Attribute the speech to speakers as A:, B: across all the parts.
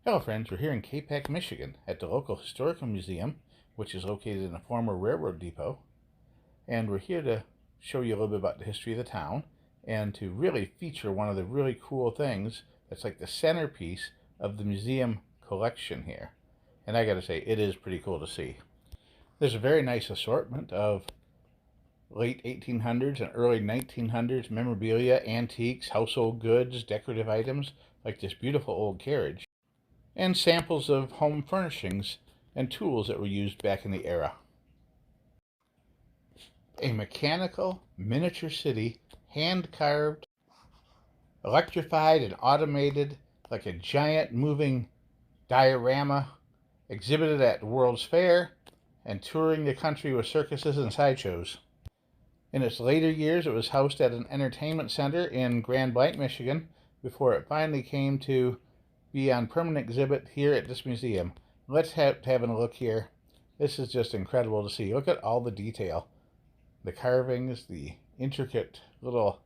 A: Hello friends, we're here in Capac, Michigan at the local historical museum, which is located in a former railroad depot. And we're here to show you a little bit about the history of the town and to really feature one of the really cool things that's like the centerpiece of the museum collection here. And I gotta say, it is pretty cool to see. There's a very nice assortment of late 1800s and early 1900s memorabilia, antiques, household goods, decorative items, like this beautiful old carriage, and samples of home furnishings and tools that were used back in the era. A mechanical miniature city, hand carved, electrified, and automated like a giant moving diorama, exhibited at the World's Fair and touring the country with circuses and sideshows. In its later years, it was housed at an entertainment center in Grand Blanc, Michigan, before it finally came to be on permanent exhibit here at this museum. Let's have a look here. This is just incredible to see. Look at all the detail. The carvings, the intricate little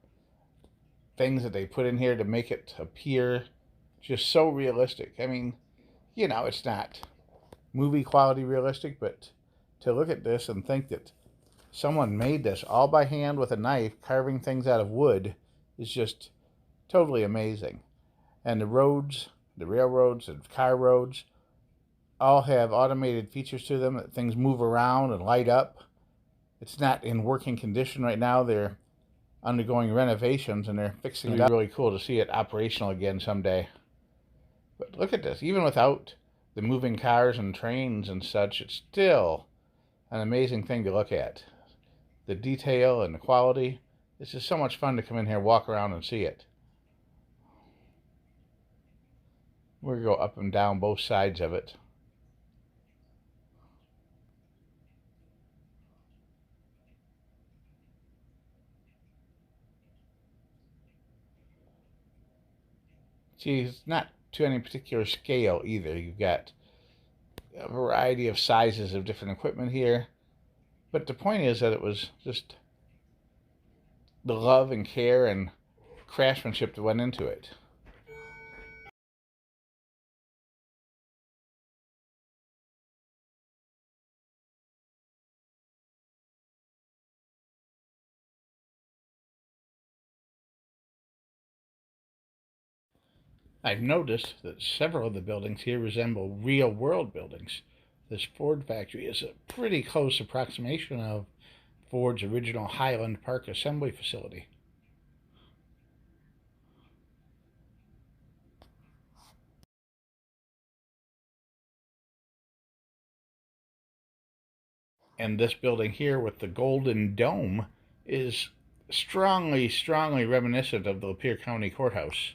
A: things that they put in here to make it appear just so realistic. I mean, it's not movie quality realistic, but to look at this and think that someone made this all by hand with a knife, carving things out of wood, is just totally amazing. And the roads, the railroads and car roads, all have automated features to them that things move around and light up. It's not in working condition right now. They're undergoing renovations and they're fixing it up. It'll be really cool to see it operational again someday. But look at this. Even without the moving cars and trains and such, it's still an amazing thing to look at. The detail and the quality. It's just so much fun to come in here, walk around, and see it. We're going to go up and down both sides of it. See, it's not to any particular scale either. You've got a variety of sizes of different equipment here. But the point is that it was just the love and care and craftsmanship that went into it. I've noticed that several of the buildings here resemble real-world buildings. This Ford factory is a pretty close approximation of Ford's original Highland Park assembly facility. And this building here with the golden dome is strongly reminiscent of the Lapeer County Courthouse.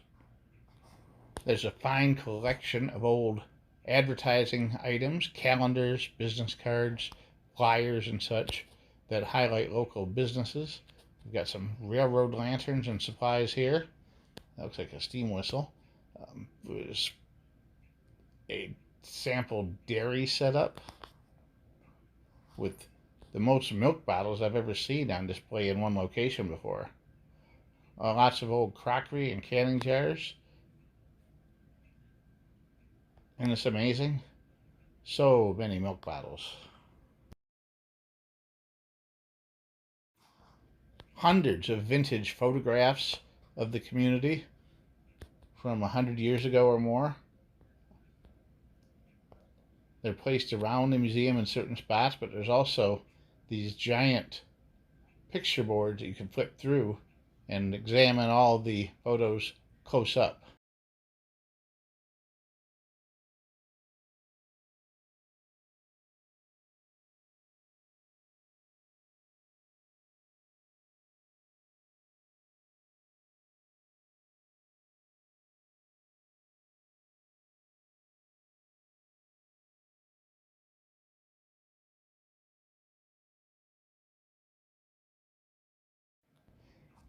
A: There's a fine collection of old advertising items, calendars, business cards, flyers, and such that highlight local businesses. We've got some railroad lanterns and supplies here. That looks like a steam whistle. There's a sample dairy setup with the most milk bottles I've ever seen on display in one location before. Lots of old crockery and canning jars. And it's amazing. So many milk bottles. Hundreds of vintage photographs of the community from 100 years ago or more. They're placed around the museum in certain spots, but there's also these giant picture boards that you can flip through and examine all the photos close up.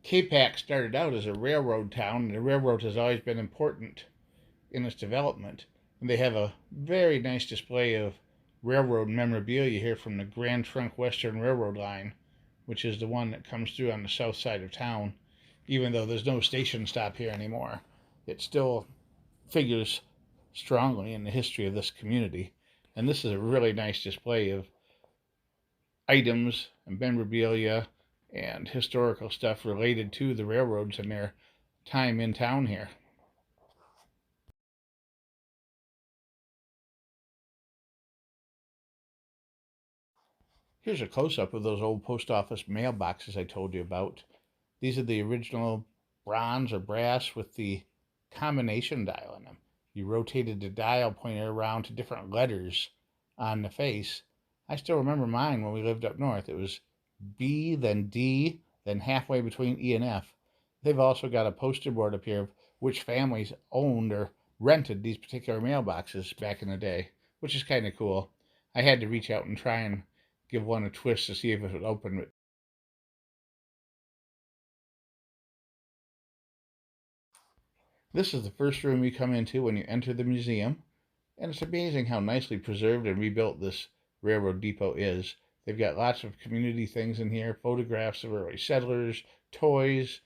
A: Capac started out as a railroad town, and the railroad has always been important in its development. And they have a very nice display of railroad memorabilia here from the Grand Trunk Western Railroad line, which is the one that comes through on the south side of town. Even though there's no station stop here anymore, it still figures strongly in the history of this community. And this is a really nice display of items and memorabilia and historical stuff related to the railroads and their time in town here. Here's a close-up of those old post office mailboxes I told you about. These are the original bronze or brass with the combination dial in them. You rotated the dial pointer around to different letters on the face. I still remember mine when we lived up north. It was B, then D, then halfway between E and F. They've also got a poster board up here of which families owned or rented these particular mailboxes back in the day, which is kind of cool. I had to reach out and try and give one a twist to see if it would open. This is the first room you come into when you enter the museum, and it's amazing how nicely preserved and rebuilt this railroad depot is. They've got lots of community things in here, photographs of early settlers, toys.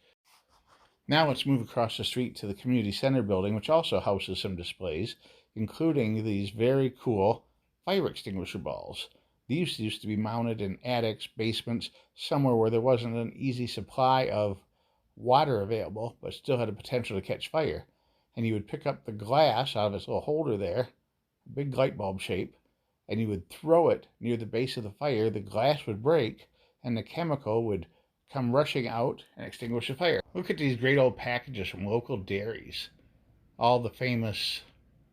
A: Now let's move across the street to the community center building, which also houses some displays, including these very cool fire extinguisher balls. These used to be mounted in attics, basements, somewhere where there wasn't an easy supply of water available, but still had a potential to catch fire. And you would pick up the glass out of its little holder there, a big light bulb shape, and you would throw it near the base of the fire. The glass would break, and the chemical would come rushing out and extinguish the fire. Look at these great old packages from local dairies. All the famous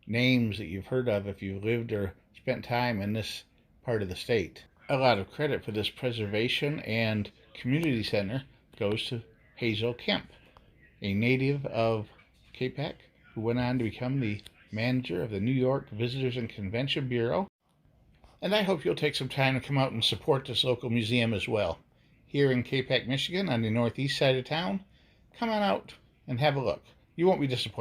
A: names that you've heard of if you've lived or spent time in this part of the state. A lot of credit for this preservation and community center goes to Hazel Kemp, a native of Capac who went on to become the manager of the New York Visitors and Convention Bureau. And I hope you'll take some time to come out and support this local museum as well. Here in Capac, Michigan, on the northeast side of town, come on out and have a look. You won't be disappointed.